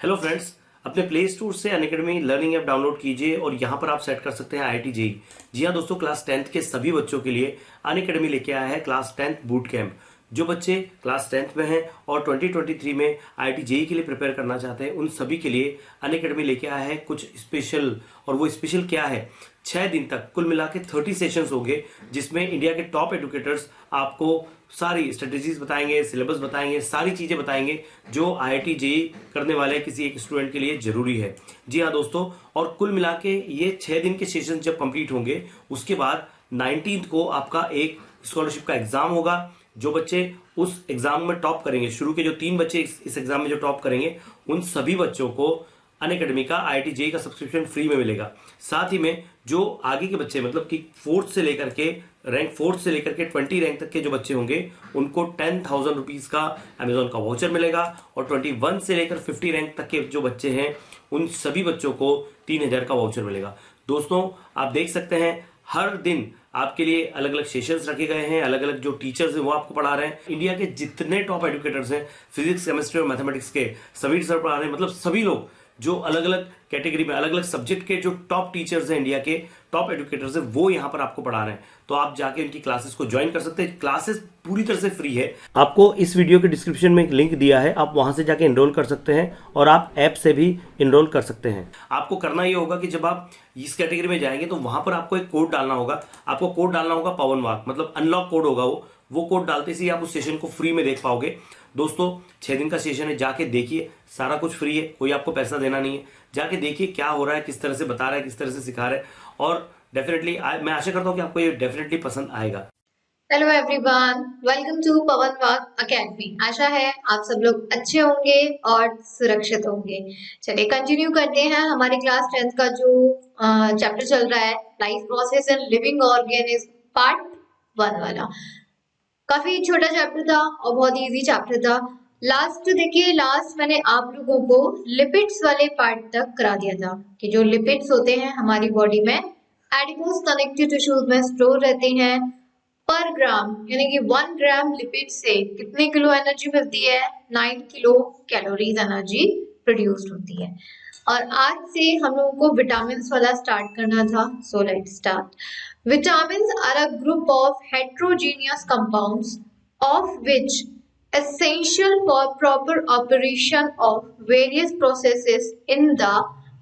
Hello friends, अपने play store से Unacademy learning app download कीजिए और यहाँ पर आप सेट कर सकते हैं IIT जेईई। जी हाँ दोस्तों, क्लास 10th के सभी बच्चों के लिए अनअकैडमी लेके आया है क्लास 10th बूट कैंप। जो बच्चे क्लास 10th में हैं और 2023 में IIT जेईई के लिए प्रिपेयर करना चाहते हैं, उन सभी के लिए अनअकैडमी लेके आया है कुछ स्पेशल। और वो स्पेशल क्या है? 6 दिन तक कुल मिला के 30 सेशंस होंगे, जिसमें इंडिया के टॉप एजुकेटर्स आपको सारी स्ट्रेटेजीज बताएंगे, सिलेबस बताएंगे, सारी चीजें बताएंगे जो IIT जेईई करने वाले किसी एक स्टूडेंट के लिए जरूरी है। जी हाँ दोस्तों, और कुल मिला के ये 6 दिन के सेशन जब कंप्लीट होंगे, उसके बाद 19th को आपका एक स्कॉलरशिप का एग्जाम होगा। जो बच्चे उस एग्जाम में टॉप करेंगे, शुरू के जो 3 बच्चे इस एग्जाम में जो टॉप करेंगे, उन सभी बच्चों को अनअकैडमी का IIT जेईई का सब्सक्रिप्शन फ्री में मिलेगा। साथ ही में जो आगे के बच्चे, मतलब कि रैंक 4 से लेकर के 20 रैंक तक के जो बच्चे होंगे, उनको 10,000 रुपीज का अमेजोन का वाउचर मिलेगा। और 21 से लेकर 50 रैंक तक के जो बच्चे हैं, उन सभी बच्चों को 3,000 का वाउचर मिलेगा। दोस्तों, आप देख सकते हैं हर दिन आपके लिए अलग अलग सेशंस रखे गए हैं, अलग अलग जो टीचर्स हैं वो आपको पढ़ा रहे हैं। इंडिया के जितने टॉप एजुकेटर्स हैं, फिजिक्स, केमिस्ट्री और मैथमेटिक्स के, सभी सर पढ़ा रहे हैं। मतलब सभी लोग जो अलग अलग कैटेगरी में, अलग अलग सब्जेक्ट के जो टॉप टीचर्स हैं, इंडिया के टॉप एजुकेटर्स हैं, वो यहाँ पर आपको पढ़ा रहे हैं। तो आप जाके उनकी क्लासेस को ज्वाइन कर सकते हैं। क्लासेस पूरी तरह से फ्री है। आपको इस वीडियो के डिस्क्रिप्शन में एक लिंक दिया है, आप वहां से जाके एनरोल कर सकते हैं और आप ऐप से भी एनरोल कर सकते हैं। आपको करना ये होगा कि जब आप इस कैटेगरी में जाएंगे तो वहां पर आपको एक कोड डालना होगा। आपको कोड डालना होगा पवन वाक, मतलब अनलॉक कोड होगा वो कोड डालते ही आप उस सेशन को फ्री में देख पाओगे। दोस्तों, 6 दिन का सेशन है, जाके देखिए, सारा कुछ फ्री है, कोई आपको पैसा देना नहीं है। जाके देखिए क्या हो रहा है, किस तरह से बता रहा है, किस तरह से सिखा रहा है, और डेफिनेटली मैं आशा करता हूँ कि आपको ये डेफिनेटली पसंद आएगा। Hello everyone, welcome to Pawan Vaak academy. आशा है आप सब लोग अच्छे होंगे और सुरक्षित होंगे। चलिए कंटिन्यू करते हैं हमारी क्लास 10th का जो चैप्टर चल रहा है, life process and living organism part 1 वाला। काफी छोटा चैप्टर था और बहुत इजी चैप्टर था। लास्ट मैंने आप लोगों को लिपिड्स वाले पार्ट तक करा दिया था कि जो लिपिड्स होते हैं हमारी बॉडी में एडिपोज कनेक्टिव टिश्यूज में स्टोर रहते हैं। पर ग्राम यानी कि 1 ग्राम लिपिड से कितने किलो एनर्जी मिलती है? 9 किलो कैलोरीज एनर्जी प्रोड्यूस्ड होती है। और आज से हम लोगों को विटामिन वाला स्टार्ट करना था, so let's start. Vitamins are a group of heterogeneous compounds of which essential for proper operation of various processes in the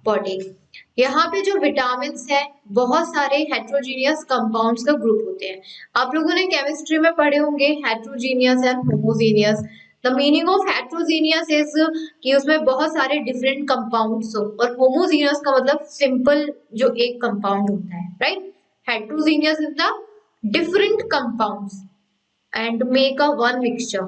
body। यहाँ पे जो विटामिन है, बहुत सारे हेट्रोजीनियस कंपाउंड्स का ग्रुप होते हैं। आप लोगों ने केमिस्ट्री में पढ़े होंगे heterogeneous and homogeneous. The meaning of heterogeneous is कि उसमें बहुत सारे डिफरेंट कंपाउंड्स हो, और होमोजीनियस का मतलब सिंपल जो एक कंपाउंड होता है, right? Heterogeneous is the different compounds and make a one mixture.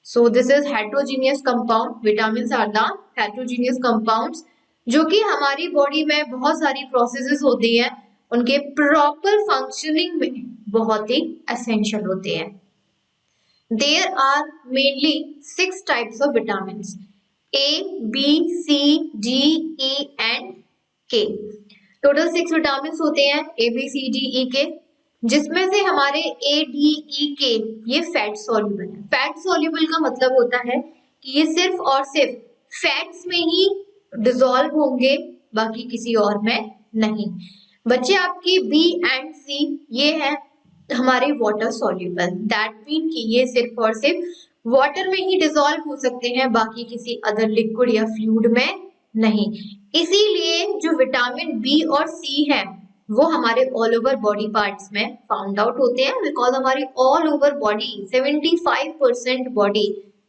So this is heterogeneous compound. Vitamins are the heterogeneous compounds जो कि हमारी बॉडी में बहुत सारी प्रोसेसेस होती हैं, उनके प्रॉपर फंक्शनिंग में बहुत ही एसेंशियल होते हैं। There are mainly 6 types of vitamins: A, B, C, D, E and K। Total 6 vitamin होते हैं ABCDE के, जिसमें से हमारे ADEK ये फैट सॉल्युबल है। फैट सॉल्युबल का मतलब होता है कि ये सिर्फ और सिर्फ फैट्स में ही डिसॉल्व होंगे, बाकी किसी और में नहीं। बच्चे आपकी B एंड C ये है हमारे वाटर सॉल्युबल, दैट मीन कि ये सिर्फ और सिर्फ वाटर में ही डिसॉल्व हो सकते हैं, बाकी किसी अदर लिक्विड या फ्लूइड में नहीं। इसीलिए जो विटामिन बी और सी है वो हमारे ऑल ओवर बॉडी पार्ट्स में फाउंड आउट होते हैं, बिकॉज हमारी ऑल ओवर बॉडी 75% बॉडी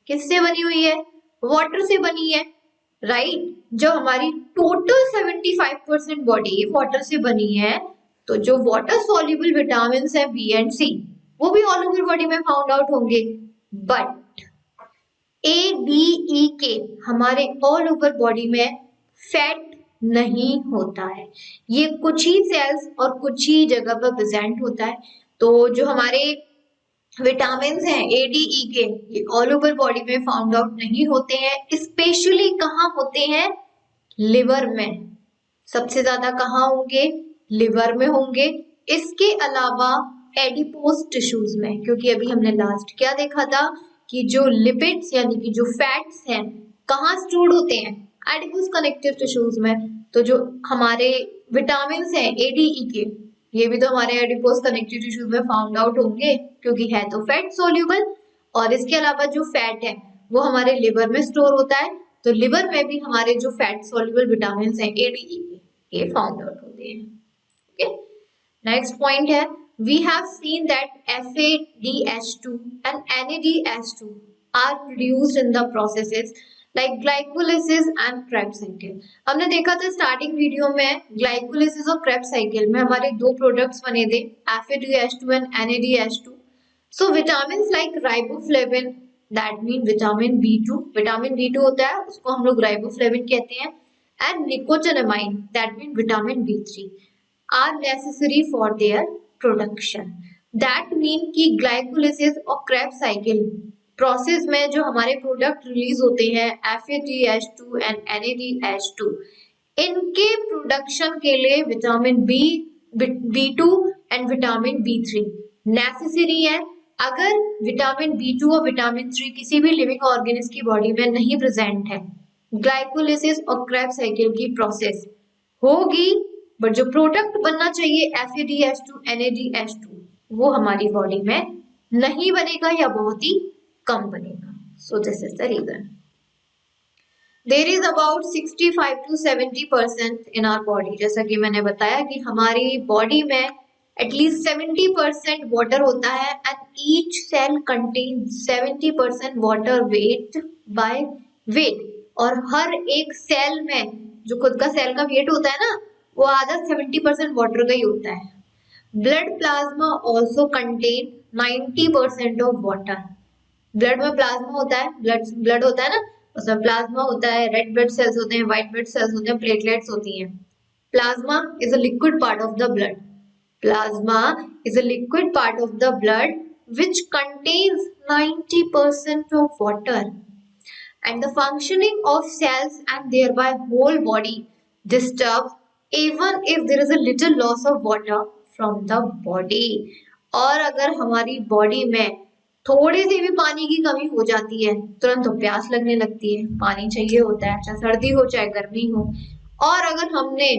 किससे बनी हुई है? वाटर से बनी है, राइट? जो हमारी टोटल 75% बॉडी वाटर से बनी है, तो जो वाटर सॉल्युबल विटामिन है बी एंड सी वो भी ऑल ओवर बॉडी में फाउंड आउट होंगे। बट ADEK हमारे ऑल ओवर बॉडी में फैट नहीं होता है, ये कुछ ही सेल्स और कुछ ही जगह पर प्रेजेंट होता है। तो जो हमारे विटामिन हैं ADEK ये ऑल ओवर बॉडी में फाउंड आउट नहीं होते हैं, स्पेशली कहाँ होते हैं? लिवर में। सबसे ज्यादा कहाँ होंगे? लिवर में होंगे। इसके अलावा एडिपोज टिश्यूज में, क्योंकि अभी हमने लास्ट क्या देखा था कि जो लिपिड्स यानी कि जो फैट्स हैं कहाँ स्टोर्ड होते हैं? एडिपोज कनेक्टिव टिश्यूज में तो जो हमारे विटामिन हैं एडीई के, ये भी तो हमारे एडिपोज कनेक्टिव टिश्यूज में फाउंड आउट होंगे क्योंकि है तो फैट सोल्यूबल। और इसके अलावा जो फैट है वो हमारे लिवर में स्टोर होता है, तो लिवर में भी हमारे जो फैट सोल्यूबल विटामिन हैं एडीई के, ये फाउंड आउट होते हैं। ओके, नेक्स्ट पॉइंट है we have seen that FADH2 and NADH2 are produced in the processes like glycolysis and Krebs cycle। हमने देखा था स्टार्टिंग वीडियो में ग्लाइकोलिसिस और Krebs cycle में हमारे दो प्रोडक्ट्स बने थे FADH2 and NADH2। So vitamins like riboflavin, that mean vitamin B2, vitamin B2 होता है उसको हम लोग riboflavin कहते हैं, and nicotinamide, that mean vitamin B3 are necessary for their production. That mean कि ग्लाइकोलिसिस और Krebs साइकिल प्रोसेस में जो हमारे प्रोडक्ट रिलीज होते हैं FADH2 एंड NADH2, इनके प्रोडक्शन के लिए vitamin B2 and vitamin B3 necessary है। अगर विटामिन B2 और विटामिन 3 किसी भी लिविंग ऑर्गेनिज्म की बॉडी में नहीं प्रेजेंट है, ग्लाइकोलिसिस और Krebs साइकिल की प्रोसेस होगी, बट जो प्रोडक्ट बनना चाहिए FADH2 NADH2 वो हमारी बॉडी में नहीं बनेगा या बहुत ही कम बनेगा। So this is the reason. There is about 65 to 70% in our body, जैसा कि मैंने बताया कि हमारी बॉडी में एटलीस्ट 70% वाटर होता है and each cell contain 70% water weight by weight. और हर एक सेल में जो खुद का सेल का वेट होता है ना, वो आधा 70% वाटर का ही होता है। Blood plasma also contain 90% of water. Blood में प्लाज्मा होता है, ब्लड होता है ना, उसमें प्लाज्मा होता है, रेड ब्लड सेल्स होते हैं, व्हाइट ब्लड सेल्स होते हैं, प्लेटलेट्स होती हैं। Plasma is a liquid part of the blood. Plasma is a liquid part of the blood which contains 90% of water, and the functioning of cells and thereby whole body disturbs even if there is a little loss of water from the body। और अगर हमारी body में थोड़ी सी भी पानी की कमी हो जाती है तुरंत तो प्यास लगने लगती है, पानी चाहिए होता है, चाहे सर्दी हो चाहे गर्मी हो। और अगर हमने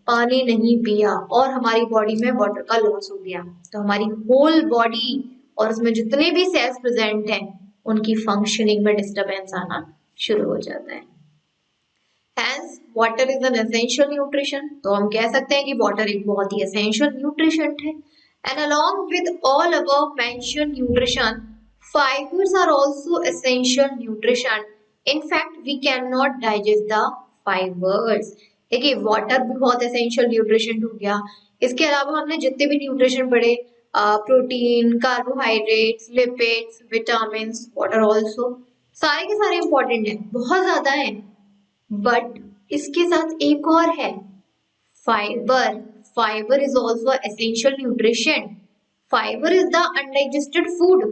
पानी नहीं पिया और हमारी बॉडी में वाटर का लॉस हो गया तो हमारी होल बॉडी और उसमें जितने भी सेल्स प्रेजेंट हैं उनकी फंक्शनिंग में डिस्टरबेंस आना शुरू हो जाता है। Hence, water is an essential nutrition। तो हम कह सकते हैं कि water एक बहुत ही essential nutrition है। And along with all above mentioned nutrition, fibers are also essential nutrition। In fact, we cannot digest the fibers। देखिए वाटर भी बहुत essential nutrition हो गया, इसके अलावा हमने जितने भी nutrition पढ़े, protein, carbohydrates, lipids, vitamin, water also, सारे के सारे इंपॉर्टेंट हैं, बहुत ज्यादा हैं। बट इसके साथ एक और है fibre. Fibre is also essential nutrition. Fibre is the undigested food,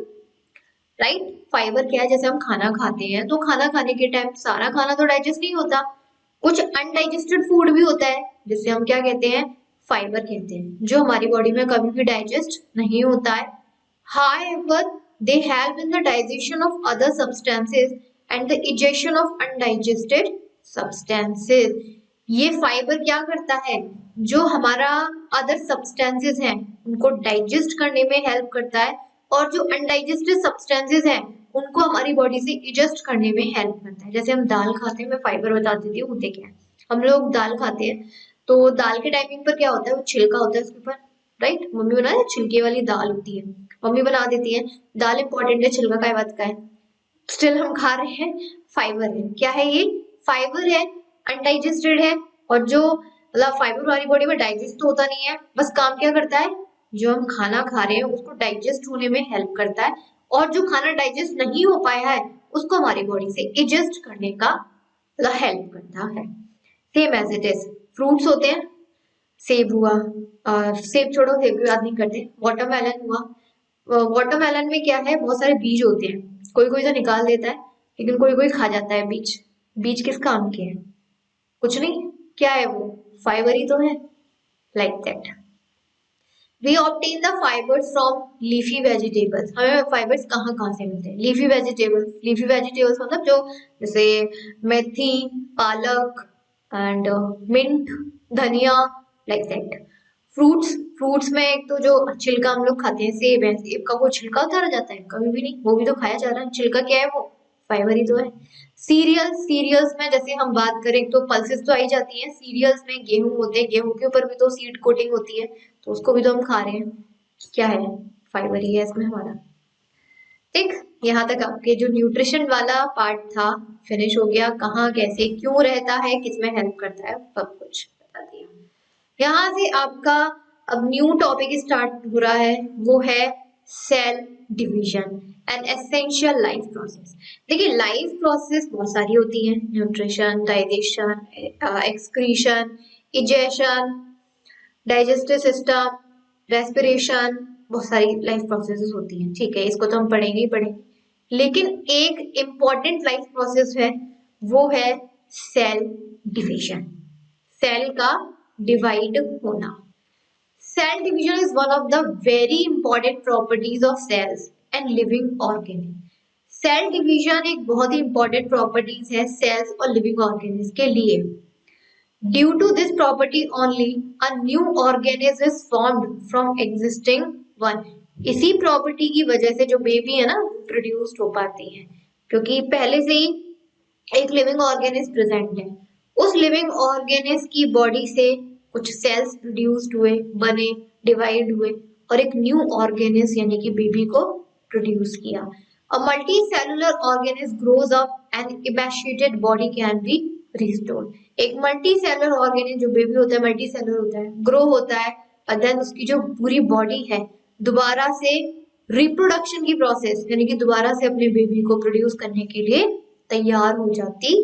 right. Fibre क्या है, जैसे हम खाना खाते हैं तो खाना खाने के टाइम सारा खाना तो डाइजेस्ट नहीं होता, कुछ अनडाइजेस्टेड फूड भी होता है जिससे हम क्या कहते हैं, फाइबर कहते हैं, जो हमारी बॉडी में कभी भी डाइजेस्ट नहीं होता है। However, they help in the digestion of other substances and the digestion of undigested substances। ये फाइबर क्या करता है, जो हमारा अदर सब्सटेंसेस हैं उनको डाइजेस्ट करने में हेल्प करता है, और जो अनडाइजेस्टेड सब्सटेंसेस हैं उनको हमारी बॉडी से इजेस्ट करने में हेल्प करता है। जैसे हम दाल खाते हैं, मैं फाइबर बता देती हूँ होते क्या है। हम लोग दाल खाते हैं तो दाल के टाइमिंग पर क्या होता है, वो छिलका होता है उसके ऊपर, राइट। मम्मी बना है, छिलके वाली दाल होती है, मम्मी बना देती है। दाल इंपॉर्टेंट है, छिलका काय बात का है, स्टिल हम खा रहे हैं, फाइबर है। क्या है ये, फाइबर है, अनडाइजेस्टेड है, और जो मतलब फाइबर हमारी बॉडी में डाइजेस्ट तो होता नहीं है, बस काम क्या करता है, जो हम खाना खा रहे हैं उसको डाइजेस्ट होने में हेल्प करता है, और जो खाना डाइजेस्ट नहीं हो पाया है उसको हमारी बॉडी से इजेस्ट करने का हेल्प करता है। Same as it is fruits होते हैं, सेब हुआ, सेब छोड़ो, सेब की बात नहीं करते, वाटरमेलन हुआ। वाटरमेलन में क्या है, बहुत सारे बीज होते हैं, कोई कोई तो निकाल देता है लेकिन कोई कोई खा जाता है बीज। बीज किस काम के हैं, कुछ नहीं, क्या है वो, फाइबर ही तो है, like that. We obtain the fibres from leafy vegetables. हमें फाइबर्स कहाँ कहाँ से मिलते हैं? Leafy vegetables. लीफी वेजिटेबल्स मतलब जो जैसे मेथी, पालक एंड मिंट, धनिया, लाइक दैट। फ्रूट्स, फ्रूट्स में एक तो जो छिलका हम लोग खाते हैं, सेब है, सेब का वो छिलका उतारा जाता है? कभी भी नहीं, वो भी तो खाया जा रहा है। छिलका क्या है? वो फाइबर ही तो है। सीरियल्स, सीरियल्स में जैसे हम बात करें तो पल्सेस तो आई जाती हैं। सीरियल्स में गेहूं होते हैं, गेहूं के ऊपर भी तो सीड कोटिंग होती है, तो उसको भी तो हम खा रहे हैं। क्या है? फाइबर ही है इसमें हमारा। ठीक, यहाँ तक आपके जो न्यूट्रिशन वाला पार्ट था फिनिश हो गया। कहाँ, कैसे, क्यों रहता है, किसमें हेल्प करता है, सब कुछ बता दिया। यहाँ से आपका अब न्यू टॉपिक स्टार्ट हो रहा है, वो है cell division and essential life process. देखिए, लाइफ प्रोसेस बहुत सारी होती है, nutrition, digestion, excretion, egestion, digestive system, respiration, बहुत सारी लाइफ प्रोसेसेस होती हैं। ठीक है, इसको तो हम पढ़ेंगे ही पढ़ेंगे। लेकिन एक इम्पॉर्टेंट लाइफ प्रोसेस है, वो है सेल डिवीजन, सेल का डिवाइड होना। Cell division is one of the very important properties of cells and living organisms. Cell division एक बहुत ही इंपॉर्टेंट प्रॉपर्टीज है सेल्स और लिविंग ऑर्गेनिज्म के लिए। Due to this property only a new organism is formed from existing one. इसी प्रॉपर्टी की वजह से जो बेबी है ना प्रोड्यूस्ड हो पाती है, क्योंकि पहले से ही एक लिविंग ऑर्गेनिज्म प्रेजेंट है। उस लिविंग ऑर्गेनिज्म की बॉडी से कुछ सेल्स प्रोड्यूस्ड हुए, बने, डिवाइड हुए और एक न्यू ऑर्गेनिज्म यानी कि बेबी को प्रोड्यूस किया। A multi cellular organism grows up and emaciated body can be restored. एक मल्टी सेलुलर ऑर्गेनिज्म जो बेबी होता है, मल्टी सेलुलर होता है, ग्रो होता है और देन उसकी जो पूरी बॉडी है दोबारा से रिप्रोडक्शन की प्रोसेस यानी कि दोबारा से अपने बेबी को प्रोड्यूस करने के लिए तैयार हो जाती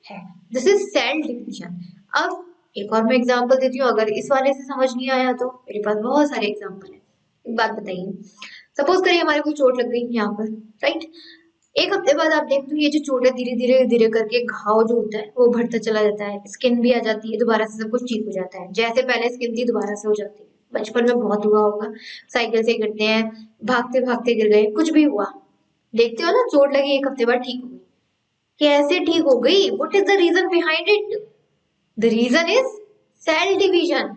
है। This is cell division. अब एक और मैं एग्जांपल देती हूँ, अगर इस वाले से समझ नहीं आया तो मेरे पास बहुत सारे एग्जांपल है। एक बात बताइए, सपोज करिए हमारे को चोट लग गई यहाँ पर, राइट। एक हफ्ते बाद आप देखते हो ये जो चोट है धीरे धीरे धीरे करके घाव जो होता है वो बढ़ता चला जाता है, स्किन भी आ जाती है, दोबारा से सब कुछ ठीक हो जाता है। जैसे पहले स्किन थी दोबारा से हो जाती है। बचपन में बहुत हुआ होगा, साइकिल से गिरते हैं, भागते भागते गिर गए, कुछ भी हुआ, देखते हो ना चोट लगी एक हफ्ते बाद ठीक हो गई। कैसे ठीक हो गई? What is the reason behind it? The reason is cell division.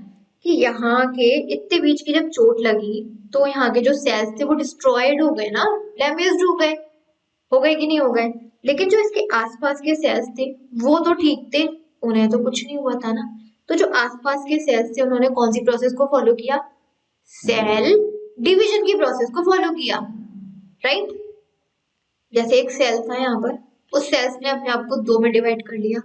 कि यहाँ के इतने बीच की जब चोट लगी तो यहाँ के जो सेल्स थे वो डिस्ट्रॉयड हो गए ना, डैमेज्ड हो गए कि नहीं हो गए? लेकिन जो इसके आसपास के सेल्स थे वो तो ठीक थे, उन्हें तो कुछ नहीं हुआ था ना। तो जो आसपास के सेल्स थे उन्होंने कौन सी प्रोसेस को फॉलो किया? सेल डिवीजन की प्रोसेस को फॉलो किया, राइट। जैसे एक सेल था यहाँ पर, उस सेल्स ने अपने आप को दो में डिवाइड कर लिया,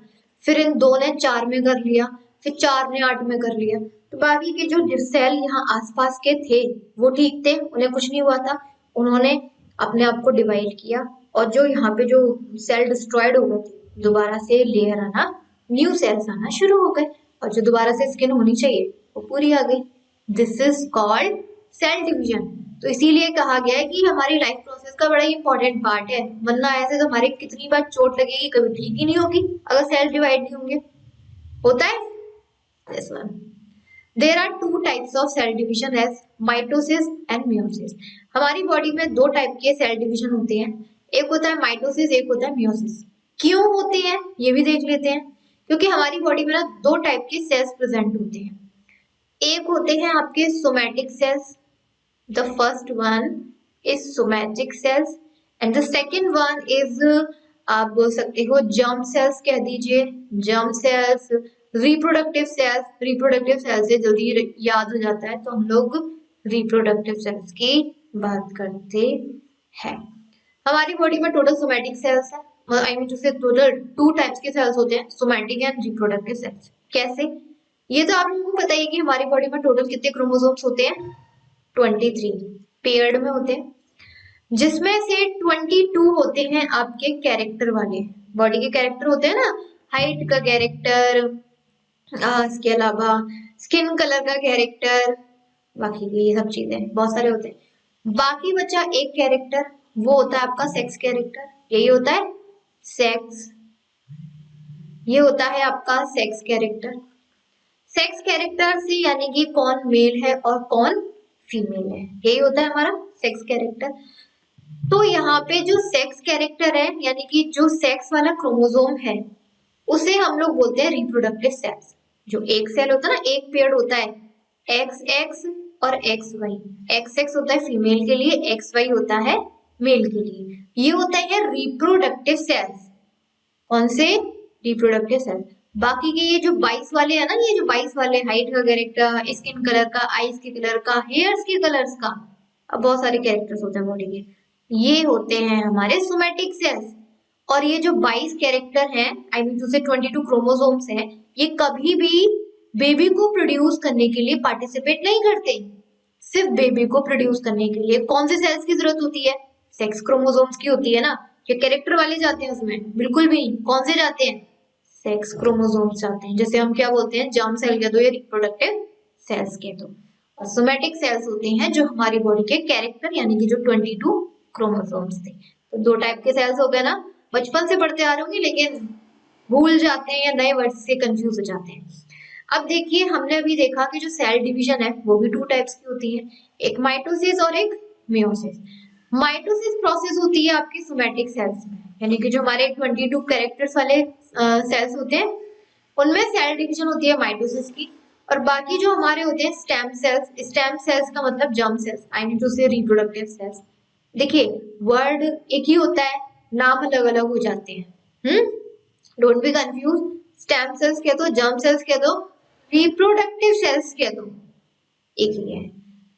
फिर इन दो ने चार में कर लिया, फिर चार ने आठ में कर लिया। तो बाकी के जो सेल यहाँ आसपास के थे वो ठीक थे, उन्हें कुछ नहीं हुआ था, उन्होंने अपने आप को डिवाइड किया और जो यहाँ पे जो सेल डिस्ट्रॉयड हो गए थे दोबारा से लेयर आना, न्यू सेल्स आना शुरू हो गए और जो दोबारा से स्किन होनी चाहिए वो पूरी आ गई। This is called cell division. तो इसीलिए कहा गया है कि हमारी लाइफ प्रोसेस का बड़ा इंपॉर्टेंट पार्ट है, वरना ऐसे तो हमारे कितनी बार चोट लगेगी, कभी ठीक ही नहीं होगी अगर सेल डिवाइड नहीं होंगे। होता है this one. There are two types of cell division as mitosis and meiosis. हमारी बॉडी में दो टाइप के सेल डिवीजन होते हैं, एक होता है माइटोसिस, एक होता है मियोसिस। क्यों होते हैं ये भी देख लेते हैं। क्योंकि हमारी बॉडी में ना दो टाइप के सेल्स प्रेजेंट होते हैं। एक होते हैं आपके somatic cells, the first one is somatic cells and the second one is आप बोल सकते हो germ cells कह दीजिए, germ cells, reproductive cells। reproductive cells से जल्दी याद हो जाता है तो हम लोग reproductive cells की बात करते हैं। हमारी बॉडी में टोटल सोमैटिक सेल्स है, आई मीन टू से टोटल टू टाइप्स के सेल्स होते हैं, सोमैटिक एंड रिप्रोडक्टिव सेल्स। कैसे? ये तो आप लोगों को पता ही है कि हमारी बॉडी में टोटल कितने क्रोमोसोम्स होते हैं? 23 पेयर्ड में होते हैं, जिसमें से 22 होते हैं आपके कैरेक्टर वाले। बॉडी के कैरेक्टर होते हैं ना, हाइट का कैरेक्टर, इसके अलावा स्किन कलर का कैरेक्टर, बाकी ये सब चीजें बहुत सारे होते हैं। बाकी बचा एक कैरेक्टर, वो होता है आपका सेक्स कैरेक्टर। यही होता है सेक्स, ये होता है आपका सेक्स कैरेक्टर। सेक्स कैरेक्टर से यानी कि कौन मेल है और कौन फीमेल है। यही होता है हमारा सेक्स कैरेक्टर। तो यहाँ पे जो सेक्स कैरेक्टर है यानी कि जो सेक्स वाला क्रोमोसोम है उसे हम लोग बोलते हैं रिप्रोडक्टिव सेल्स। जो एक सेल होता है ना, एक पेयर होता है एक्स एक्स और एक्स वाई। एक्स एक्स होता है फीमेल के लिए, एक्स वाई होता है मेल के लिए। ये होता है रिप्रोडक्टिव सेल्स। कौन से? Reproductive sales. बाकी के ये जो 22 वाले है ना, ये जो 22 वाले हाइट का कैरेक्टर, स्किन कलर का, आईज के कलर का, हेयर्स के कलर्स का, अब बहुत सारे कैरेक्टर्स होते हैं बॉडी के, ये होते हैं हमारे सोमैटिक सेल्स। और ये जो 22 कैरेक्टर हैं, आई मीन टू से 22 क्रोमोसोम्स हैं, ये कभी भी बेबी को प्रोड्यूस करने के लिए पार्टिसिपेट नहीं करते। सिर्फ बेबी को प्रोड्यूस करने के लिए कौन से सेल्स की जरूरत होती है? सेक्स क्रोमोसोम्स की होती है ना। ये कैरेक्टर वाले जाते हैं उसमें? बिल्कुल भी। कौन से जाते हैं? सेक्स क्रोमोसोम्स जाते हैं। जैसे हम क्या बोलते हैं, जर्म सेल कह दो या रिप्रोडक्टिव सेल्स कह दो। और सोमैटिक सेल्स होते हैं जो हमारी बॉडी के कैरेक्टर यानी कि जो 22 क्रोमोसोम्स थे। तो दो टाइप के सेल्स हो गए ना, बचपन से पढ़ते आ रहे होंगे लेकिन भूल जाते हैं या नए वर्ड से कंफ्यूज हो जाते हैं। अब देखिए, हमने अभी देखा कि जो सेल डिवीजन है वो भी टू टाइप्स की होती है, एक माइटोसिस और एक मियोसिस। माइटोसिस प्रोसेस होती है आपकी सोमैटिक सेल्स में, यानी कि जो हमारे 22 कैरेक्टर्स वाले सेल्स होते हैं उनमें सेल डिवीजन होती है माइटोसिस की। और बाकी जो हमारे होते हैं स्टेम सेल्स, स्टेम सेल्स का मतलब germ cells, I mean to say reproductive cells. देखिए, वर्ड एक ही होता है, नाम अलग अलग हो जाते हैं। Don't be confuse. Stem cells कह दो, जर्म सेल्स कह दो, रिप्रोडक्टिव सेल्स कह दो, एक ही है।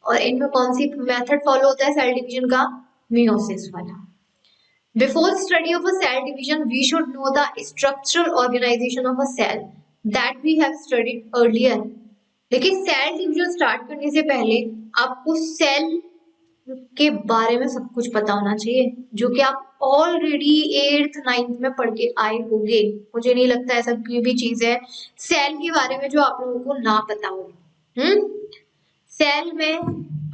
और इनमें कौन सी मेथड फॉलो होता है सेल डिवीजन का? मियोसिस वाला। Before study of a cell division, we should know the structural organization of a cell that we have studied earlier. लेकिन सेल डिवीजन स्टार्ट करने से पहले आपको सेल के बारे में सब कुछ पता होना चाहिए, जो कि आप ऑलरेडी 8th 9th में पढ़ के आए होंगे। मुझे नहीं लगता ऐसा कोई भी चीज है सेल के बारे में जो आप लोगों को ना पता हो। सेल में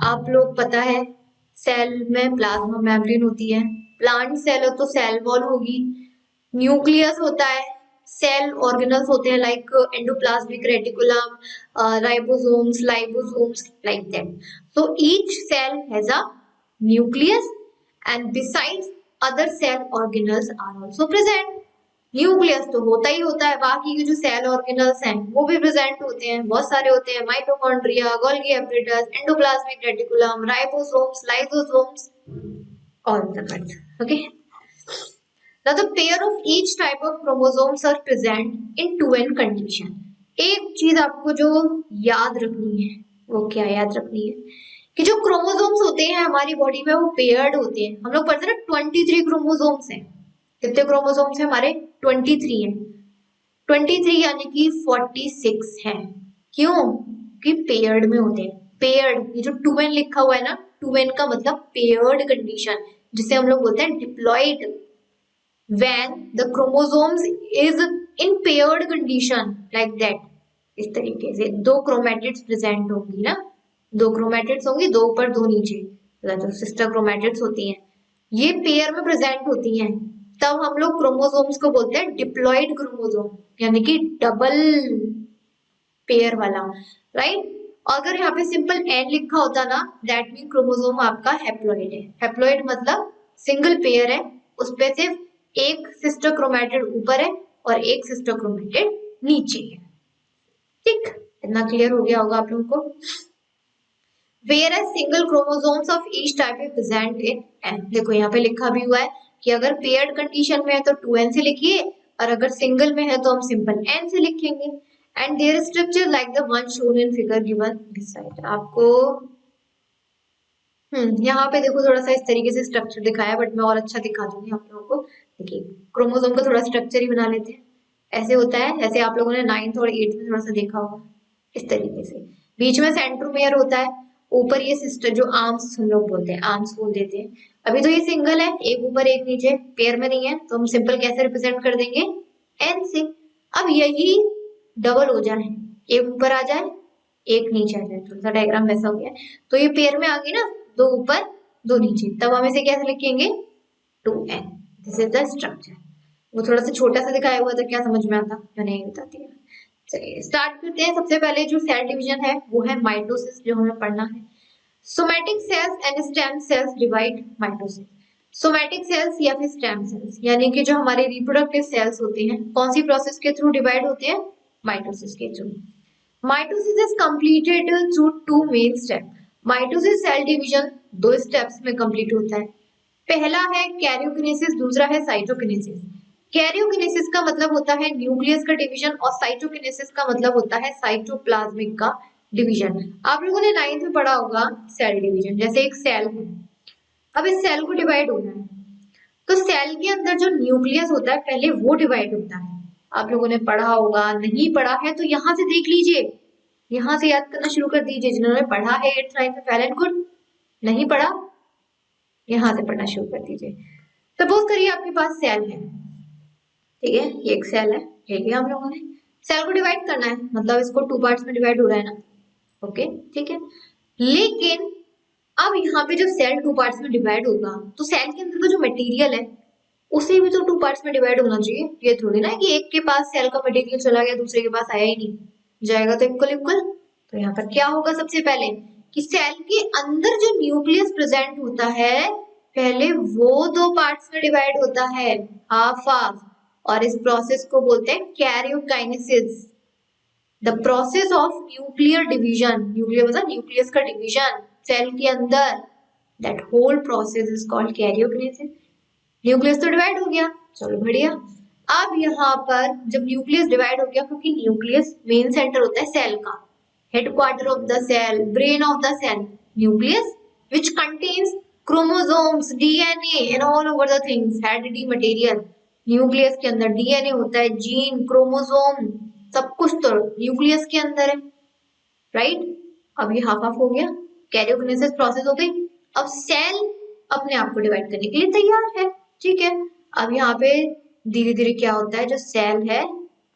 आप लोग पता है, सेल में प्लाज्मा मेम्ब्रेन होती है, प्लांट सेल हो तो सेल वॉल होगी, न्यूक्लियस होता है, सेल ऑर्गेनल्स होते हैं like endoplasmic reticulum, ribosomes, lysosomes, like that. So each cell has a nucleus and besides other cell organelles are also present. Nucleus तो होता ही होता है, बाकी के जो सेल ऑर्गेनल्स हैं वो भी प्रेजेंट होते हैं, बहुत सारे होते हैं, mitochondria, Golgi Appitas, endoplasmic reticulum, ribosomes, lysosomes, all of them. Okay. Now the pair of each type of chromosomes are present in 2n condition. एक चीज आपको जो याद रखनी है, वो क्या याद रखनी है कि जो क्रोमोसोम्स होते हैं हमारी बॉडी में वो पेयर्ड होते हैं। हम लोग पढ़ते हैं ना 23 क्रोमोसोम्स हैं। कितने क्रोमोसोम्स हैं हमारे? 23 हैं। 23 यानी कि 46 है। क्यों? कि पेयर्ड में होते हैं। पेयर्ड, ये जो 2n लिखा हुआ है ना, 2n का मतलब पेयर्ड कंडीशन, जिसे हम लोग बोलते हैं diploid. when the chromosomes is in paired condition like that, इस तरीके से दो क्रोमैटिड्स प्रेजेंट होंगी ना, दो क्रोमैटिड्स होंगी, दो ऊपर दो नीचे, जो सिस्टर क्रोमैटिड्स होती हैं ये पेयर में प्रेजेंट होती हैं, तब हम लोग क्रोमोसोम्स को बोलते हैं डिप्लॉइड क्रोमोसोम, यानी कि डबल पेयर वाला, राइट। अगर यहाँ पे सिंपल एन लिखा होता ना, दैट मीन क्रोमोसोम आपका हैप्लॉइड है। हैप्लॉइड मतलब सिंगल पेयर है, उस पे सिर्फ एक सिस्टर क्रोमैटिड ऊपर है और एक सिस्टर क्रोमैटिड नीचे है। ठीक, इतना क्लियर हो गया होगा आप लोगों को। Whereas single chromosomes of each type is present in N. देखो यहाँ पे लिखा भी हुआ है कि अगर पेयर्ड कंडीशन में है तो 2n से लिखिए, और अगर सिंगल में है तो हम सिंपल n से लिखेंगे। And their structure like the one shown in figure given beside. आपको यहाँ पे देखो थोड़ा सा इस तरीके से स्ट्रक्चर दिखाया, बट मैं और अच्छा दिखा दूंगी आप लोगों को। देखिए, क्रोमोसोम का थोड़ा स्ट्रक्चर ही बना लेते हैं। ऐसे होता है, जैसे आप लोगों ने 9th और 8th में थोड़ा सा देखा होगा, इस तरीके से। बीच में सेंट्रोमेयर होता है, ऊपर ये सिस्टर जो आर्म्स हम लोग बोलते हैं, आर्म्स बोल देते हैं। अभी तो ये सिंगल है, एक ऊपर एक नीचे, पेयर में नहीं है, तो हम सिंपल कैसे रिप्रेजेंट कर देंगे? एन से। अब यही डबल हो जाए, एक ऊपर आ जाए एक नीचे आ जाए, थोड़ा सा डायग्राम वैसा हो गया, तो ये पेयर में आ गई ना, दो ऊपर दो नीचे, तब हम इसे कैसे लिखेंगे? 2n। This is the structure. वो थोड़ा सा छोटा सा दिखाया हुआ था, क्या समझ में आता? मैं नहीं बताती है। चलिए स्टार्ट करते हैं। सबसे पहले जो सेल डिवीजन है वो है माइटोसिस, जो हमें पढ़ना है। Somatic cells and stem cells divide mitosis. Somatic cells या फिर स्टेम सेल्स यानी कि जो हमारे रिप्रोडक्टिव सेल्स होते हैं कौन सी प्रोसेस के थ्रू डिवाइड होते हैं? माइटोसिस के through. Mitosis is completed through two main step. Mitosis cell division दो स्टेप्स में कंप्लीट होता है। पहला है कैरियोकिनेसिस, दूसरा है साइटोकिनेसिस। कैरियोकिनेसिस का मतलब होता है न्यूक्लियस का डिवीजन और साइटोकिनेसिस का मतलब होता है साइटोप्लाज्मिक का डिवीजन। आप लोगों ने 9th में पढ़ा होगा सेल डिवीजन। जैसे एक सेल है, अब इस सेल को डिवाइड होना है तो सेल के अंदर जो न्यूक्लियस होता है पहले वो डिवाइड होता है। आप लोगों ने पढ़ा होगा, नहीं पढ़ा है तो यहाँ से देख लीजिए, यहाँ से याद करना शुरू कर दीजिए। जिन्होंने पढ़ा है 8th 9th में वेल एंड गुड, नहीं पढ़ा यहाँ से पढ़ना शुरू कर दीजिए। सपोज करिए आपके पास सेल है, ठीक है, ये एक सेल है, ले लिया हम लोगों ने। सेल को डिवाइड करना है मतलब इसको टू पार्ट्स में डिवाइड हो रहा है ना, ओके ठीक है। लेकिन अब यहाँ पे जब सेल टू पार्ट्स में डिवाइड होगा तो सेल के अंदर का जो मटेरियल है उसे भी तो टू पार्ट्स में डिवाइड होना चाहिए। ये थोड़ी ना कि एक के पास सेल का मटेरियल चला गया दूसरे के पास आया ही नहीं, जाएगा तो इक्वल इक्वल। तो यहाँ पर क्या होगा सबसे पहले कि सेल के अंदर जो न्यूक्लियस प्रेजेंट होता है पहले वो दो पार्ट्स में डिवाइड होता है, हाफ हाफ, और इस प्रोसेस को बोलते हैं karyokinesis. The process of nuclear division, nuclear मतलब न्यूक्लियस का डिवीजन सेल के अंदर, that whole process is called karyokinesis. Nucleus तो डिवाइड हो गया, चलो बढ़िया। अब यहाँ पर जब न्यूक्लियस डिवाइड हो गया, क्योंकि न्यूक्लियस मेन सेंटर होता है सेल का, headquarter of the cell, brain of the cell, nucleus which contains chromosomes, DNA and all over the things, heredity material। Nucleus के अंदर डीएनए होता है, जीन, क्रोमोसोम, सब कुछ तो न्यूक्लियस के अंदर है, राइट। अब ये हाफ हाफ हो गया, कैरियोकिनेसिस प्रोसेस हो गई। अब सेल अपने आप को डिवाइड करने के लिए तैयार है, ठीक है। अब यहाँ पे धीरे धीरे क्या होता है, जो सेल है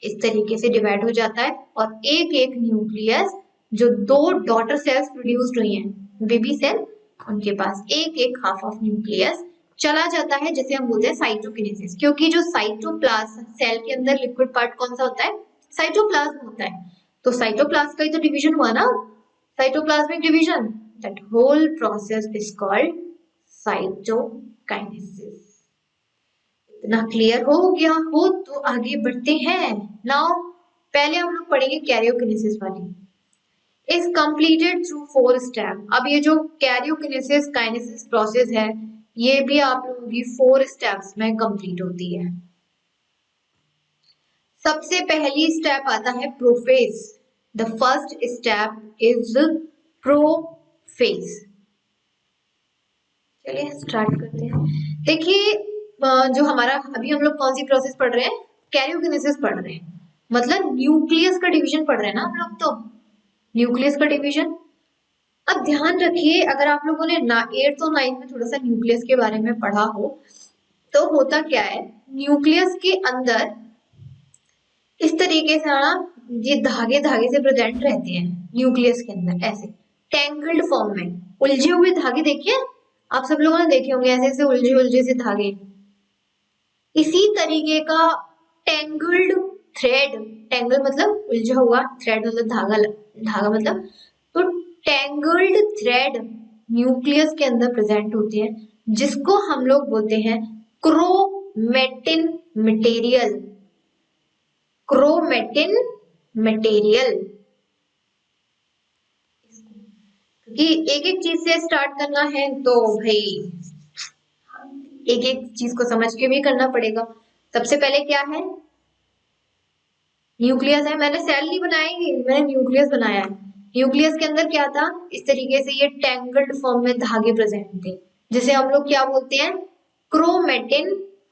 इस तरीके से डिवाइड हो जाता है और एक एक न्यूक्लियस, जो दो डॉटर सेल्स प्रोड्यूस्ड हुई हैं बेबी सेल, उनके पास एक एक हाफ ऑफ न्यूक्लियस चला जाता है, जिसे हम बोलते हैं साइटोकिनेसिस। क्योंकि जो साइटोप्लाज्म, सेल के अंदर लिक्विड पार्ट कौन सा होता है? साइटोप्लाज्म होता है। तो साइटोप्लाज्म का ही तो डिवीजन हुआ ना, cytoplasmic division. That whole process is called cytokinesis. इतना क्लियर हो गया हो तो आगे बढ़ते हैं। नाउ पहले हम लोग पढ़ेंगे कैरियोकिनेसिस वाली, is completed through 4 स्टेप। अब ये जो कैरियोकिनेसिस काइनेसिस प्रोसेस है ये भी आप लोगों की 4 स्टेप्स में कंप्लीट होती है। सबसे पहली स्टेप आता है prophase. The first step is prophase. चलिए स्टार्ट करते हैं। देखिए जो हमारा अभी हम लोग कौन सी प्रोसेस पढ़ रहे हैं? कैरियोकिनेसिस पढ़ रहे हैं, मतलब न्यूक्लियस का डिवीजन पढ़ रहे हैं ना हम लोग, तो न्यूक्लियस का डिवीजन। अब ध्यान रखिए, अगर आप लोगों ने 8th और 9th में थोड़ा सा न्यूक्लियस के बारे में पढ़ा हो तो होता क्या है, न्यूक्लियस के अंदर इस तरीके से ना ये धागे धागे से प्रेजेंट रहते हैं न्यूक्लियस के अंदर, ऐसे टेंगल्ड फॉर्म में उलझे हुए धागे। देखिए आप सब लोगों ने देखे होंगे ऐसे ऐसे उलझे उलझे से धागे। इसी तरीके का टेंगल्ड थ्रेड, टेंगल मतलब उलझा हुआ, थ्रेड मतलब धागा, धागा मतलब, तो टेंगल्ड थ्रेड न्यूक्लियस के अंदर प्रेजेंट होते हैं, जिसको हम लोग बोलते हैं क्रोमेटिन मटेरियल। Chromatin material. क्योंकि एक एक चीज से स्टार्ट करना है तो भाई एक एक चीज को समझ के भी करना पड़ेगा। सबसे पहले क्या है, न्यूक्लियस है। मैंने सेल नहीं बनाई, मैंने न्यूक्लियस बनाया है। न्यूक्लियस के अंदर क्या था, इस तरीके से ये टेंगल्ड फॉर्म में धागे प्रेजेंट थे, जिसे हम लोग क्या बोलते हैं, क्रोमेटिन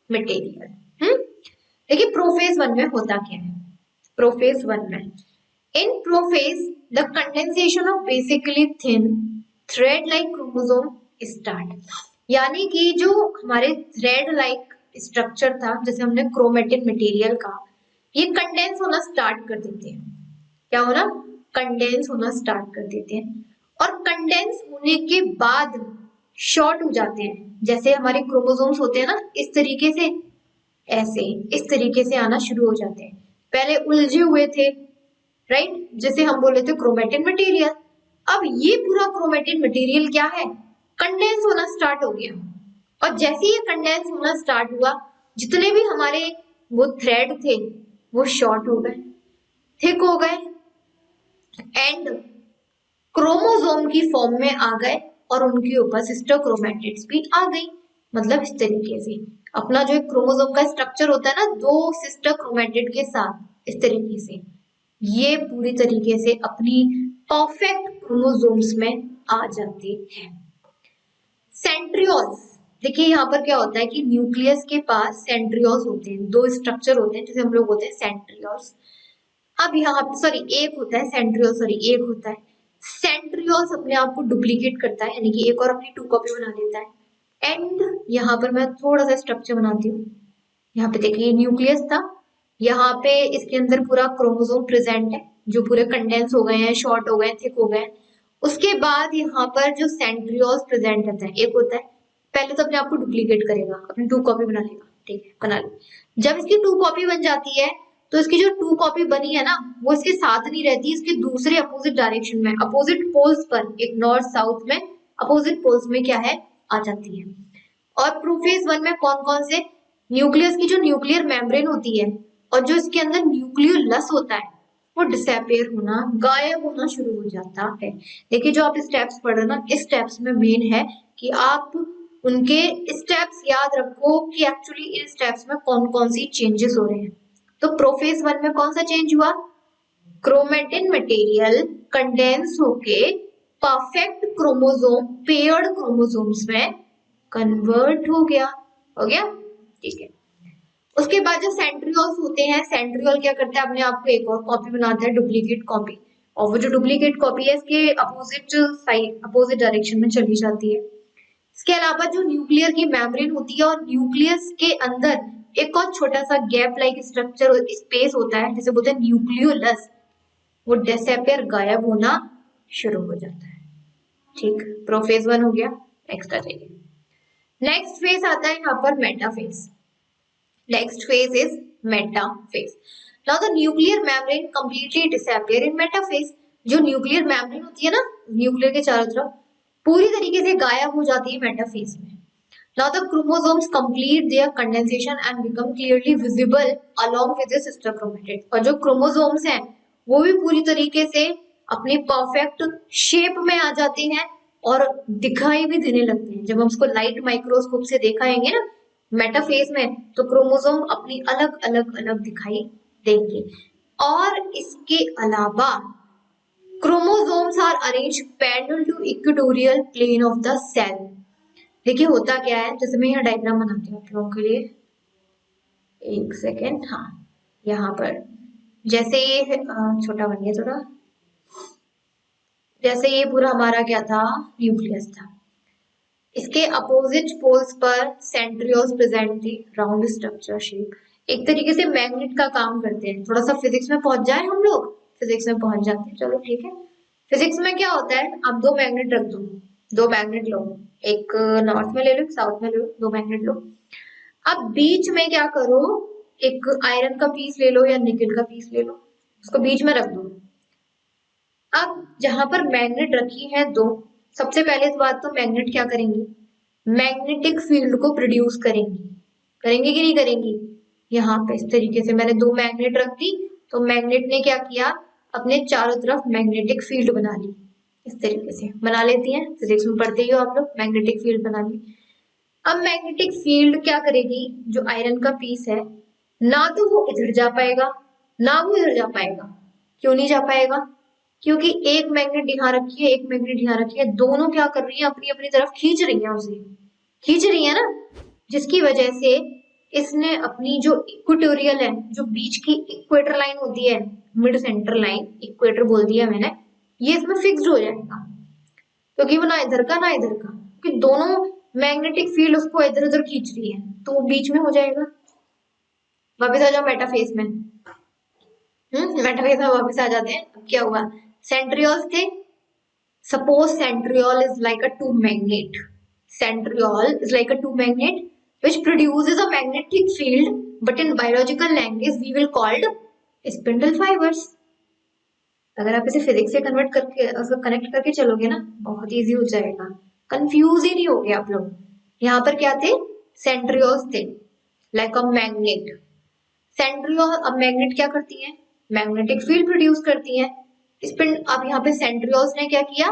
मटेरियल। देखिए प्रोफेज 1 में होता क्या है। प्रोफेज 1 में, in prophase the condensation of basically thin thread like chromosome start. यानी कि जो हमारे थ्रेड लाइक स्ट्रक्चर था, जैसे हमने क्रोमेटिन मटेरियल का, ये कंडेंस होना स्टार्ट कर देते हैं। क्या होना, कंडेंस होना स्टार्ट कर देते हैं। और कंडेंस होने के बाद शॉर्ट हो जाते हैं, जैसे हमारे क्रोमोसोम्स होते हैं ना, इस तरीके से, ऐसे इस तरीके से आना शुरू हो जाते हैं। पहले उलझे हुए थे, राइट, जैसे हम बोले थे क्रोमेटिन मटेरियल। अब ये पूरा क्रोमेटिन मटेरियल क्या है, कंडेंस होना स्टार्ट हो गया। और जैसे ये कंडेंस होना स्टार्ट हुआ, जितने भी हमारे वो थ्रेड थे वो शॉर्ट हो गए, थिक हो गए एंड क्रोमोसोम की फॉर्म में आ गए और उनके ऊपर सिस्टर क्रोमैटिड्स भी आ गई। मतलब इस तरीके से अपना जो एक क्रोमोसोम का स्ट्रक्चर होता है ना, दो सिस्टर क्रोमैटिड के साथ, इस तरीके से ये पूरी तरीके से अपनी परफेक्ट क्रोमोसोम्स में आ जाती है। सेंट्रियोल्स, देखिए यहाँ पर क्या होता है कि न्यूक्लियस के पास सेंट्रियोल्स होते हैं, दो स्ट्रक्चर होते हैं जिसे हम लोग बोलते हैं सेंट्रियोल्स। अब यहाँ सॉरी एक होता है सेंट्रियोल, सॉरी एक होता है सेंट्रियोल्स अपने आप को डुप्लीकेट करता है, यानी कि एक और अपनी 2 कॉपी बना लेता है। एंड यहाँ पर मैं थोड़ा सा स्ट्रक्चर बनाती हूँ। यहाँ पे देखिए न्यूक्लियस था, यहाँ पे इसके अंदर पूरा क्रोमोसोम प्रेजेंट है जो पूरे कंडेंस हो गए हैं, शॉर्ट हो गए, थिक हो गए। उसके बाद यहाँ पर जो सेंट्रियोल्स प्रेजेंट रहता है, एक होता है, पहले तो अपने आप को डुप्लीकेट करेगा, अपनी 2 कॉपी बना लेगा, ठीक है बना ली। जब इसकी 2 कॉपी बन जाती है तो इसकी जो 2 कॉपी बनी है ना, वो इसके साथ नहीं रहती, इसके दूसरे अपोजिट डायरेक्शन में, अपोजिट पोल्स पर, एक नॉर्थ साउथ में अपोजिट पोल्स में क्या है आ जाती है। और प्रोफेज 1 में कौन कौन से, न्यूक्लियस की जो न्यूक्लियर मेम्ब्रेन होती है और जो इसके अंदर न्यूक्लियोलस होता है वो डिसअपियर होना, गायब होना शुरू हो जाता है। देखिए जो आप स्टेप्स पढ़ रहे हो ना, इस स्टेप्स में मेन है कि आप उनके स्टेप्स याद रखो कि एक्चुअली इन स्टेप्स में कौन कौन सी चेंजेस हो रहे हैं। तो प्रोफेज 1 में कौन सा चेंज हुआ, क्रोमेटिन मटेरियल कंडेंस होके परफेक्ट क्रोमोसोम, पेयर्ड क्रोमोसोम्स में कन्वर्ट हो गया, ठीक है। उसके बाद जो सेंट्रियोल्स होते हैं, सेंट्रियोल क्या करते हैं, अपने आप को एक और कॉपी बनाता है, डुप्लीकेट कॉपी, और वो जो डुप्लीकेट कॉपी है इसके अपोजिट साइड, अपोजिट डायरेक्शन में चली जाती है। इसके अलावा जो न्यूक्लियर की मेम्ब्रेन होती है और न्यूक्लियस के अंदर एक और छोटा सा गैप लाइक स्ट्रक्चर स्पेस होता है जिसे बोलते हैं न्यूक्लियोलस, वो डिसअपियर, गायब होना शुरू हो जाता है। ठीक, प्रोफेज 1 हो गया। नेक्स्ट आ जाइए, नेक्स्ट फेज आता है यहाँ पर metaphase. Next phase is metaphase. Now the nuclear membrane completely disappear in metaphase. जो न्यूक्लियर मेम्ब्रेन होती है ना, न्यूक्लियर के चारों तरफ पूरी तरीके से गायब हो जाती है मेटाफेज में। Now the chromosomes complete their condensation and become clearly visible along with the sister chromatids. और जो क्रोमोसोम्स हैं वो भी पूरी तरीके से अपनी परफेक्ट शेप में आ जाती हैं और दिखाई भी देने लगते हैं। जब हम उसको लाइट माइक्रोस्कोप से देखाएंगे ना मेटाफेज में, तो क्रोमोसोम अपनी अलग अलग अलग दिखाई देंगे। और इसके अलावा chromosomes are arranged parallel to equatorial plane of the cell. देखिए होता क्या है, जैसे मैं यहाँ डायग्राम बनाती हूँ आप लोगों के लिए, एक सेकेंड, हाँ यहाँ पर जैसे ये छोटा बन गया थोड़ा, जैसे ये पूरा हमारा क्या था, न्यूक्लियस था, इसके अपोजिट पोल्स पर सेंट्रियोल्स प्रेजेंट थी, राउंड स्ट्रक्चर शेप, एक तरीके से मैग्नेट का काम करते हैं। थोड़ा सा फिजिक्स में पहुंच जाए हम लोग, फिजिक्स में पहुंच जाते हैं, चलो ठीक है। फिजिक्स में क्या होता है, आप 2 मैग्नेट रख दो, 2 मैग्नेट लो, एक नॉर्थ में ले लो, साउथ में ले लो, 2 मैग्नेट लो। अब बीच में क्या करो, एक आयरन का पीस ले लो या निकल का पीस ले लो, उसको बीच में रख दो। अब जहां पर मैग्नेट रखी है 2, सबसे पहले बात तो मैग्नेट क्या करेंगी, मैग्नेटिक फील्ड को प्रोड्यूस करेंगी, करेंगे कि नहीं करेंगी। यहाँ पे इस तरीके से मैंने 2 मैग्नेट रख दी, तो मैग्नेट ने क्या किया, अपने चारों तरफ मैग्नेटिक फील्ड बना ली, इस तरीके से बना लेती हैं, फिजिक्स में पढ़ते ही हो आप लोग, मैग्नेटिक फील्ड बना ली। अब मैग्नेटिक फील्ड क्या करेगी, जो आयरन का पीस है, ना तो वो इधर जा पाएगा ना वो इधर जा पाएगा। क्यों नहीं जा पाएगा, क्योंकि एक मैग्नेट यहाँ रखी है, एक मैग्नेट यहाँ रखी है, दोनों क्या कर रही है, अपनी अपनी तरफ खींच रही है, उसे खींच रही है ना, जिसकी वजह से इसने अपनी जो इक्वेटोरियल है, जो बीच की इक्वेटर लाइन होती है, मिड सेंटर लाइन, इक्वेटर बोल दिया मैंने, ये इसमें फिक्स्ड हो जाएगा, क्योंकि वो ना इधर का ना इधर का, क्योंकि दोनों मैग्नेटिक फील्ड उसको इधर उधर खींच रही है, तो वो बीच में हो जाएगा। वापस आ जाओ मेटाफेज में, मेटाफेज में वापस आ जाते हैं। अब क्या हुआ, सेंट्रियोल्स थे, suppose centriole is like a 2 magnet, centriole is like a 2 magnet which produces a magnetic field, but in biological language we will called spindle fibers, अगर आप इसे फिजिक्स से कन्वर्ट करके उसको कनेक्ट करके चलोगे ना, बहुत इजी हो जाएगा, कंफ्यूज ही नहीं होगे आप लोग। यहाँ पर क्या थे, सेंट्रियोल्स थे, लाइक अ मैग्नेट। सेंट्रियोल, अब मैग्नेट क्या करती है, मैग्नेटिक फील्ड प्रोड्यूस करती है। अब यहाँ पे सेंट्रियोल्स ने क्या किया,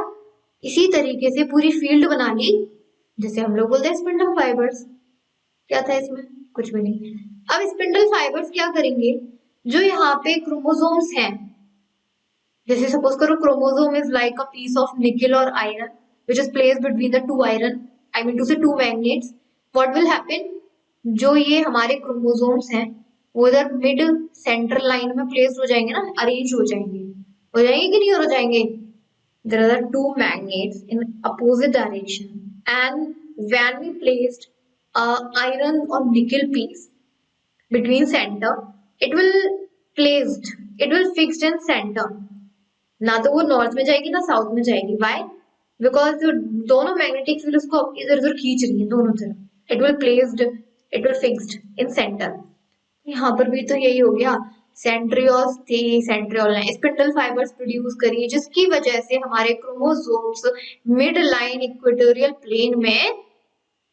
इसी तरीके से पूरी फील्ड बना ली, जैसे हम लोग बोलते हैं स्पिंडल फाइबर्स। क्या था इसमें, कुछ भी नहीं। अब स्पिंडल फाइबर्स क्या करेंगे, जो यहाँ पे क्रोमोसोम्स हैं, जैसे सपोज करो chromosome is like a piece of nickel और iron which is placed between the two iron, I mean to say two magnets. What will happen, जो ये हमारे क्रोमोसोम्स हैं वो इधर मिड सेंट्रल लाइन में प्लेस्ड हो जाएंगे ना, अरेंज हो जाएंगे, कि नहीं हो जाएंगे। There are two magnets in opposite direction, and when we placed a iron or nickel piece between center, it will it will fixed in center. ना तो वो नॉर्थ में जाएगी ना साउथ में जाएगी। वाई, बिकॉज जो दोनों मैग्नेटिक फील्ड उसको इधर उधर खींच रही है दोनों तरफ। It will fixed in centre. यहाँ पर भी तो यही हो गया, सेंट्रियोल्स थी, सेंट्रियोल ने स्पिंडल फाइबर्स प्रोड्यूस करी, जिसकी वजह से हमारे chromosomes mid line equatorial plane में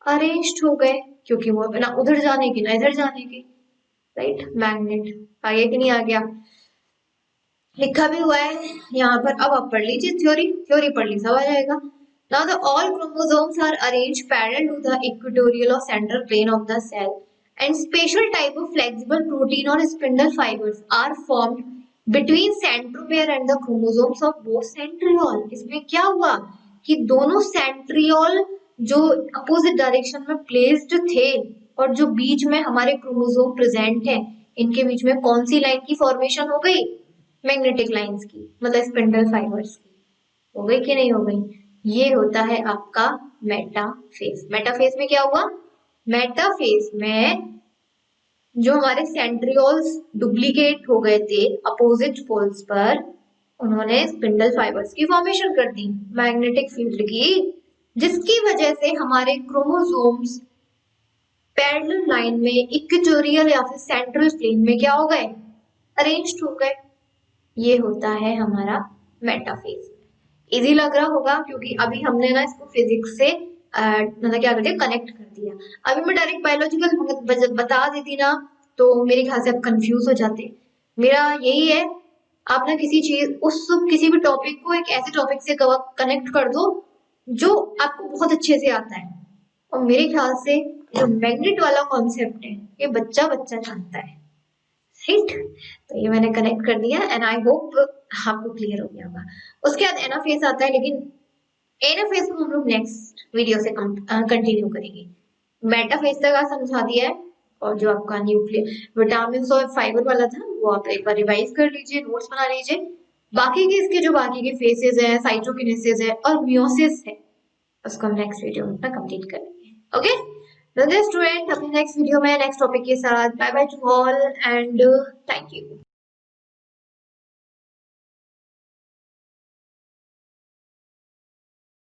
अरेंज्ड हो गए, क्योंकि वो ना उधर जाने की ना इधर जाने की। राइट, मैग्नेट आ गया कि नहीं आ गया, लिखा भी हुआ है यहाँ पर। अब आप पढ़ लीजिए, थ्योरी पढ़ ली, सब आ जाएगा। Now the all chromosomes are arranged parallel to the equatorial or central plane of the cell, and special type of flexible protein or spindle fibers are formed between centromere and the chromosomes of both centriole। इसमें क्या हुआ कि दोनों centriole जो opposite direction में placed थे और जो बीच में हमारे क्रोमोसोम प्रेजेंट है, इनके बीच में कौन सी लाइन की फॉर्मेशन हो गई, मैग्नेटिक लाइंस की, मतलब स्पिंडल फाइबर्स की। हो गई कि नहीं हो गई, ये होता है आपका मेटाफेज। मेटाफेज में क्या हुआ, मेटाफेज में जो हमारे सेंट्रियोल्स डुप्लीकेट हो गए थे अपोजिट पोल्स पर, उन्होंने स्पिंडल फाइबर्स की फॉर्मेशन कर दी मैग्नेटिक फील्ड की, जिसकी वजह से हमारे क्रोमोसोम्स पैरेलल लाइन में इक्वेटोरियल या फिर सेंट्रल प्लेन में क्या हो गए, अरेंज्ड हो गए। ये होता है हमारा मेटाफेज। इजी लग रहा होगा क्योंकि अभी हमने ना इसको फिजिक्स से मतलब क्या करते कनेक्ट कर दिया। अभी मैं डायरेक्ट बायोलॉजिकल बता देती ना तो मेरे ख्याल से आप कंफ्यूज हो जाते। मेरा यही है, आप ना किसी भी टॉपिक को एक ऐसे टॉपिक से कनेक्ट कर दो जो आपको बहुत अच्छे से आता है। और मेरे ख्याल से जो मैग्नेट वाला कॉन्सेप्ट है ये बच्चा जानता है, राइट। तो ये मैंने कनेक्ट कर दिया एंड आई होप आपको क्लियर हो गया होगा। उसके बाद एनाफेज आता है, लेकिन एनाफेज को हम लोग नेक्स्ट वीडियो से कंटिन्यू करेंगे। मेटाफेज तक समझा दिया है, और जो आपका न्यूक्लियर विटामिन और फाइबर वाला था वो आप एक बार रिवाइज कर लीजिए, नोट्स बना लीजिए। बाकी के इसके जो बाकी के फेसेस है, साइटोकिनेसिस है और मियोसिस है, उसको हम नेक्स्ट वीडियो में कंप्लीट करेंगे। ओके, तो स्टूडेंट अपने नेक्स्ट वीडियो में नेक्स्ट टॉपिक के साथ bye bye to all and thank you.